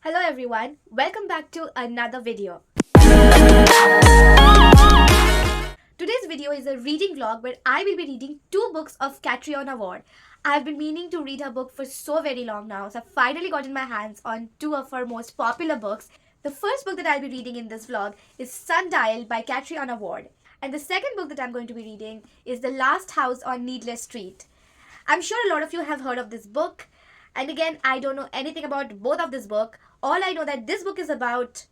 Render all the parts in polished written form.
Hello everyone, welcome back to another video. Today's video is a reading vlog where I will be reading two books of Catriona Ward. I've been meaning to read her book for so very long now, so I've finally gotten my hands on two of her most popular books. The first book that I'll be reading in this vlog is Sundial by Catriona Ward. And the second book that I'm going to be reading is The Last House on Needless Street. I'm sure a lot of you have heard of this book. And again, I don't know anything about both of this book. All I know that this book is about,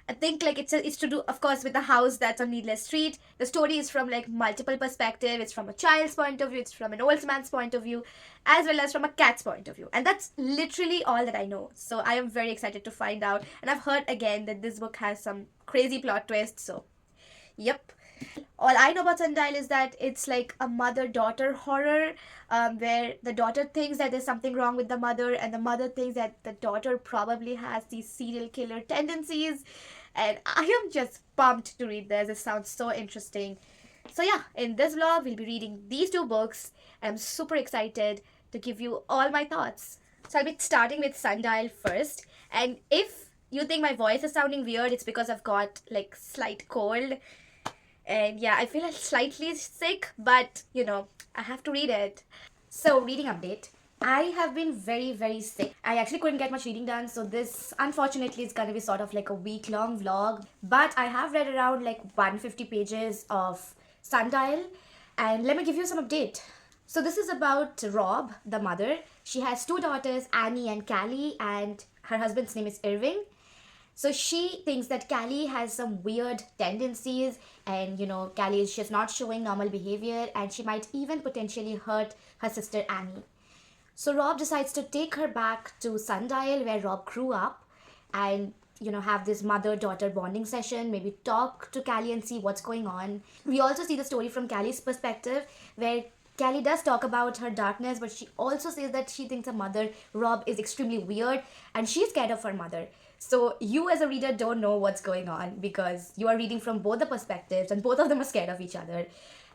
I think like it's to do, of course, with the house that's on Needless Street. The story is from like multiple perspectives. It's from a child's point of view, it's from an old man's point of view, as well as from a cat's point of view. And that's literally all that I know. So I am very excited to find out. And I've heard again that this book has some crazy plot twists. So, yep. All I know about Sundial is that it's like a mother-daughter horror where the daughter thinks that there's something wrong with the mother and the mother thinks that the daughter probably has these serial killer tendencies. And I am just pumped to read this. It sounds so interesting. So yeah, in this vlog, we'll be reading these two books. I'm super excited to give you all my thoughts. So I'll be starting with Sundial first. And if you think my voice is sounding weird, it's because I've got like slight cold. And yeah, I feel like slightly sick, but you know, I have to read it. So, reading update. I have been very, very sick. I actually couldn't get much reading done, so this unfortunately is gonna be sort of like a week-long vlog. But I have read around like 150 pages of Sundial, and let me give you some update. So this is about Rob, the mother. She has two daughters, Annie and Callie, and her husband's name is Irving. So she thinks that Callie has some weird tendencies and Callie is just not showing normal behavior and she might even potentially hurt her sister Annie. So Rob decides to take her back to Sundial where Rob grew up and have this mother-daughter bonding session, maybe talk to Callie and see what's going on. We also see the story from Callie's perspective where Callie does talk about her darkness, but she also says that she thinks her mother, Rob, is extremely weird and she's scared of her mother. So you as a reader don't know what's going on because you are reading from both the perspectives and both of them are scared of each other.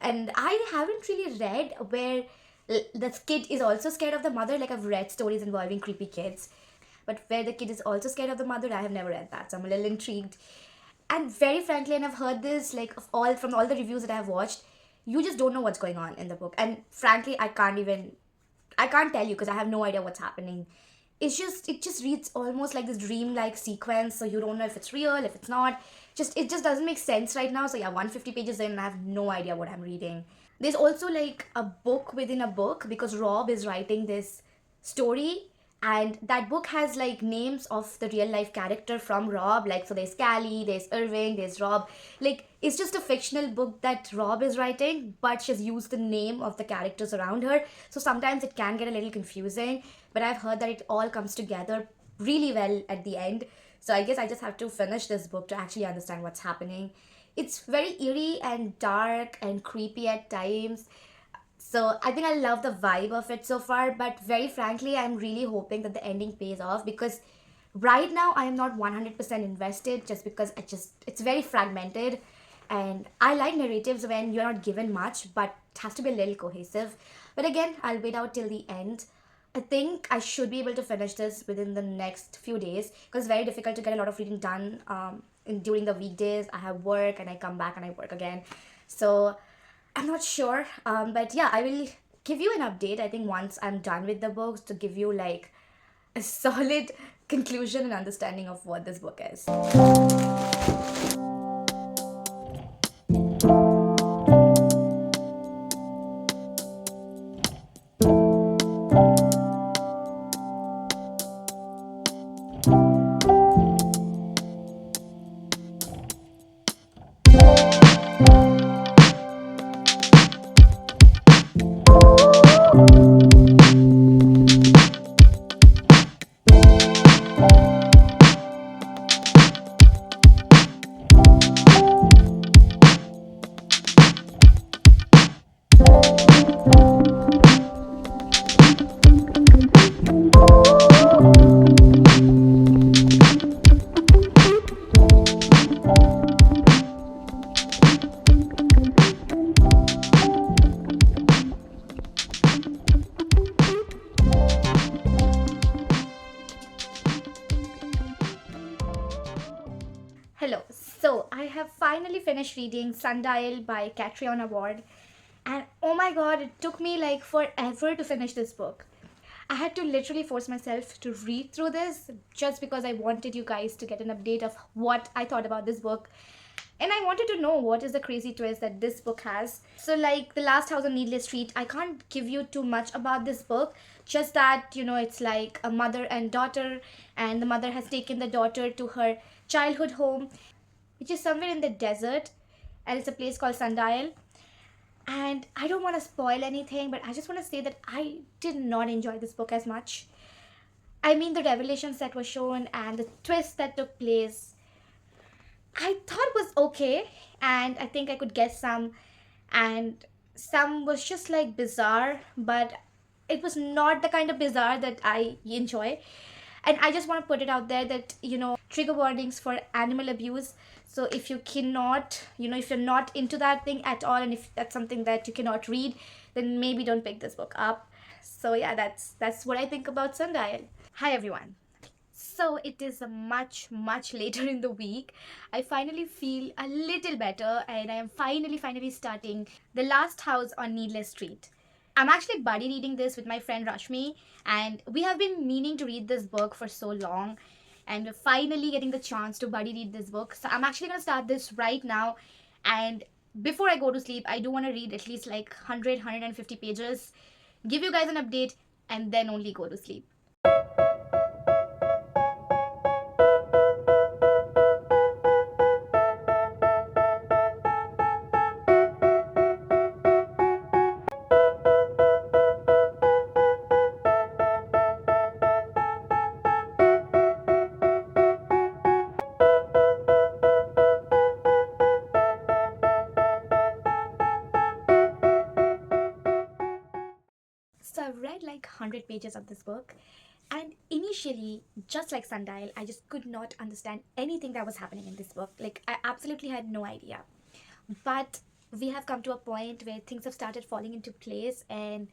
And I haven't really read where the kid is also scared of the mother. Like I've read stories involving creepy kids, but where the kid is also scared of the mother, I have never read that. So I'm a little intrigued. And very frankly, and I've heard this like from all the reviews that I've watched, you just don't know what's going on in the book. And frankly, I can't tell you because I have no idea what's happening. It just reads almost like this dream-like sequence, so you don't know if it's real, if it's not. It just doesn't make sense right now. So yeah, 150 pages in and I have no idea what I'm reading. There's also like a book within a book because Rob is writing this story and that book has like names of the real life character from Rob. Like so there's Callie, there's Irving, there's Rob. Like it's just a fictional book that Rob is writing, but she's used the name of the characters around her. So sometimes it can get a little confusing, but I've heard that it all comes together really well at the end. So I guess I just have to finish this book to actually understand what's happening. It's very eerie and dark and creepy at times. So I think I love the vibe of it so far, but very frankly, I'm really hoping that the ending pays off because right now I am not 100% invested just because it's very fragmented and I like narratives when you're not given much, but it has to be a little cohesive. But again, I'll wait out till the end. I think I should be able to finish this within the next few days because it's very difficult to get a lot of reading done during the weekdays. I have work and I come back and I work again. So I'm not sure, but yeah, I will give you an update, I think, once I'm done with the books to give you like a solid conclusion and understanding of what this book is. Hello. So, I have finally finished reading Sundial by Catriona Ward. And oh my god, it took me like forever to finish this book. I had to literally force myself to read through this just because I wanted you guys to get an update of what I thought about this book. And I wanted to know what is the crazy twist that this book has. So, like The Last House on Needless Street, I can't give you too much about this book. Just that, it's like a mother and daughter, and the mother has taken the daughter to her childhood home, which is somewhere in the desert, and it's a place called Sundial. And I don't want to spoil anything, but I just want to say that I did not enjoy this book as much. I mean, the revelations that were shown and the twist that took place, I thought was okay, and I think I could guess some, and some was just like bizarre, but it was not the kind of bizarre that I enjoy. And I just want to put it out there that, trigger warnings for animal abuse. So if you cannot, if you're not into that thing at all, and if that's something that you cannot read, then maybe don't pick this book up. So yeah, that's what I think about Sundial. Hi everyone. So it is a much later in the week. I finally feel a little better, and I am finally starting The Last House on Needless Street. I'm actually buddy reading this with my friend Rashmi, and we have been meaning to read this book for so long, and we're finally getting the chance to buddy read this book. So I'm actually going to start this right now, and before I go to sleep, I do want to read at least like 150 pages, give you guys an update, and then only go to sleep. So I've read like 100 pages of this book, and initially, just like Sundial, I just could not understand anything that was happening in this book. Like, I absolutely had no idea. But we have come to a point where things have started falling into place, and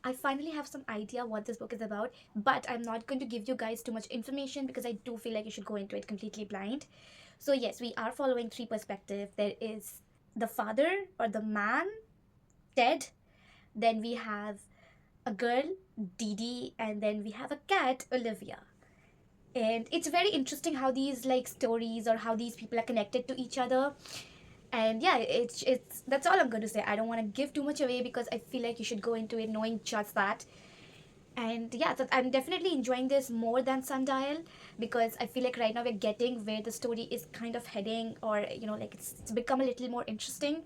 I finally have some idea what this book is about. But I'm not going to give you guys too much information because I do feel like you should go into it completely blind. So yes, we are following three perspectives. There is the father or the man, Ted. Then we have a girl, Dee Dee, and then we have a cat, Olivia. And it's very interesting how these like stories or how these people are connected to each other. And yeah, it's that's all I'm going to say. I don't want to give too much away because I feel like you should go into it knowing just that. And yeah, so I'm definitely enjoying this more than Sundial because I feel like right now we're getting where the story is kind of heading, or like it's become a little more interesting.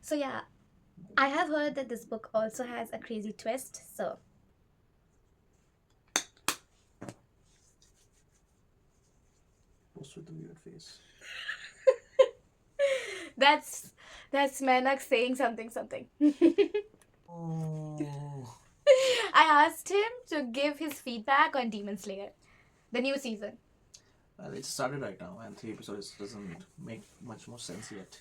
So yeah, I have heard that this book also has a crazy twist, so. What's with the weird face? That's Menak saying something. Oh. I asked him to give his feedback on Demon Slayer, the new season. Well, it started right now, and 3 episodes doesn't make much more sense yet.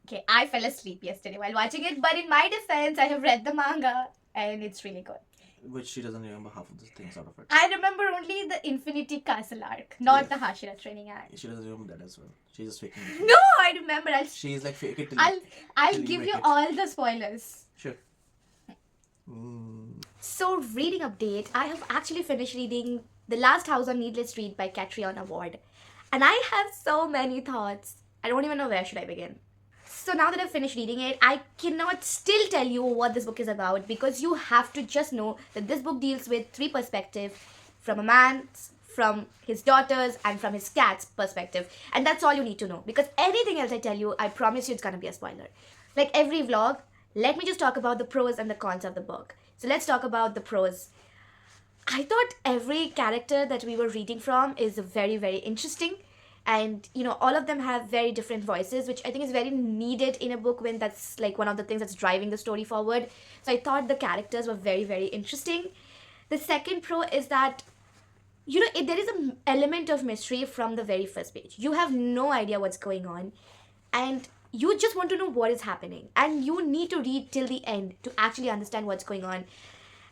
Okay, I fell asleep yesterday while watching it, but in my defense, I have read the manga, and it's really good. Which she doesn't remember half of the things out of it. I remember only the Infinity Castle arc, not the Hashira training arc. She doesn't remember that as well. She's just faking it. No, I remember. She's like fake it till I'll till give make you it. all the spoilers. Sure. So, reading update, I have actually finished reading The Last House on Needless Street by Catriona Ward. And I have so many thoughts. I don't even know where should I begin. So now that I've finished reading it, I cannot still tell you what this book is about because you have to just know that this book deals with three perspectives, from a man's, from his daughter's, and from his cat's perspective. And that's all you need to know because anything else I tell you, I promise you it's gonna be a spoiler. Like every vlog, let me just talk about the pros and the cons of the book. So let's talk about the pros. I thought every character that we were reading from is very, very interesting. And, all of them have very different voices, which I think is very needed in a book when that's like one of the things that's driving the story forward. So I thought the characters were very, very interesting. The second pro is that, there is an element of mystery from the very first page. You have no idea what's going on. And you just want to know what is happening. And you need to read till the end to actually understand what's going on.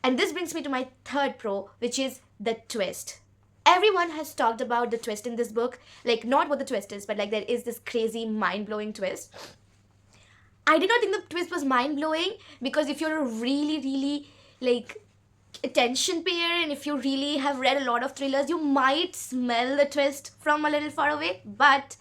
And this brings me to my third pro, which is the twist. Everyone has talked about the twist in this book. Like, not what the twist is, but like there is this crazy, mind blowing twist. I did not think the twist was mind blowing because if you're a really, really like attention payer and if you really have read a lot of thrillers, you might smell the twist from a little far away. But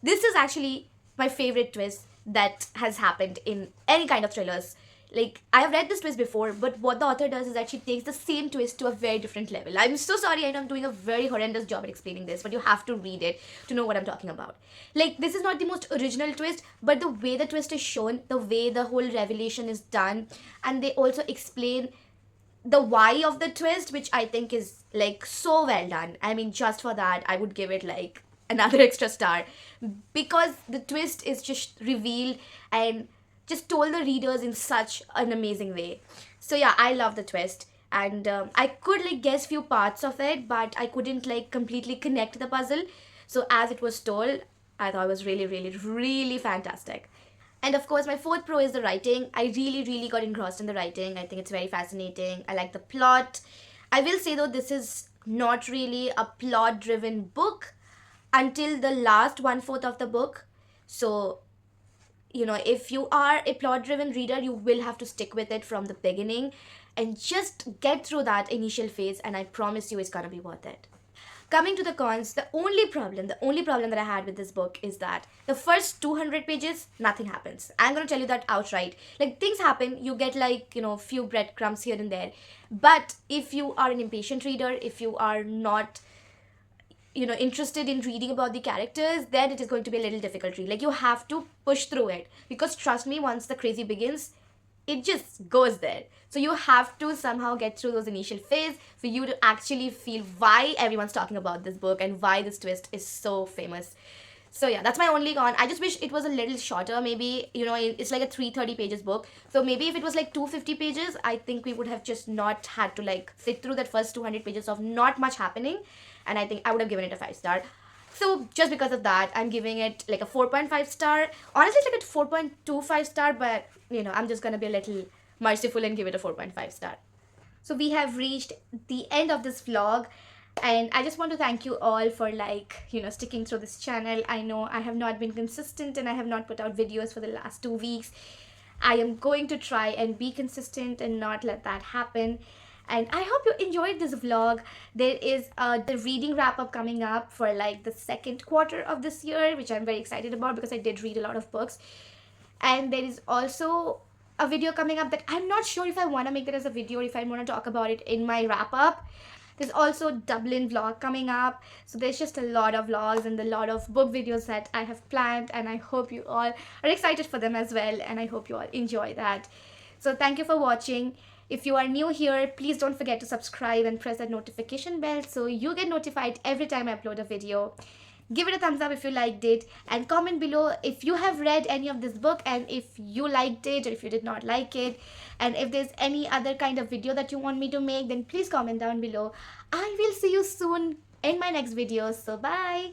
this is actually my favorite twist that has happened in any kind of thrillers. Like, I have read this twist before, but what the author does is that she takes the same twist to a very different level. I'm so sorry, I know I'm doing a very horrendous job at explaining this, but you have to read it to know what I'm talking about. Like, this is not the most original twist, but the way the twist is shown, the way the whole revelation is done, and they also explain the why of the twist, which I think is like so well done. I mean, just for that, I would give it like another extra star because the twist is just revealed and just told the readers in such an amazing way. So yeah, I love the twist, and I could like guess few parts of it, but I couldn't like completely connect the puzzle. So as it was told, I thought it was really, really, really fantastic. And of course, my fourth pro is the writing. I really, really got engrossed in the writing. I think it's very fascinating. I like the plot. I will say though, this is not really a plot driven book until the last one fourth of the book. So, you know, if you are a plot driven reader, you will have to stick with it from the beginning and just get through that initial phase. And I promise you, it's gonna be worth it. Coming to the cons, the only problem that I had with this book is that the first 200 pages, nothing happens. I'm gonna tell you that outright. Like, things happen, you get like, you know, few breadcrumbs here and there. But if you are an impatient reader, if you are not, you know, interested in reading about the characters, then it is going to be a little difficult read. Like, you have to push through it because trust me, once the crazy begins, it just goes there. So you have to somehow get through those initial phase for you to actually feel why everyone's talking about this book and why this twist is so famous. So yeah, that's my only con. I just wish it was a little shorter. Maybe, you know, it's like a 330 pages book. So maybe if it was like 250 pages, I think we would have just not had to like sit through that first 200 pages of not much happening. And I think I would have given it a 5 star. So just because of that, I'm giving it like a 4.5 star. Honestly, it's like a 4.25 star, but you know, I'm just gonna be a little merciful and give it a 4.5 star. So we have reached the end of this vlog, and I just want to thank you all for like, you know, sticking through this channel. I know I have not been consistent and I have not put out videos for the last 2 weeks. I am going to try and be consistent and not let that happen. And I hope you enjoyed this vlog. There is the reading wrap up coming up for like the second quarter of this year, which I'm very excited about because I did read a lot of books. And there is also a video coming up that I'm not sure if I want to make it as a video or if I want to talk about it in my wrap up. There's also Dublin vlog coming up. So there's just a lot of vlogs and a lot of book videos that I have planned, and I hope you all are excited for them as well, and I hope you all enjoy that. So thank you for watching. If you are new here, please don't forget to subscribe and press that notification bell so you get notified every time I upload a video. Give it a thumbs up if you liked it, and comment below if you have read any of this book and if you liked it or if you did not like it. And if there's any other kind of video that you want me to make, then please comment down below. I will see you soon in my next video. So bye.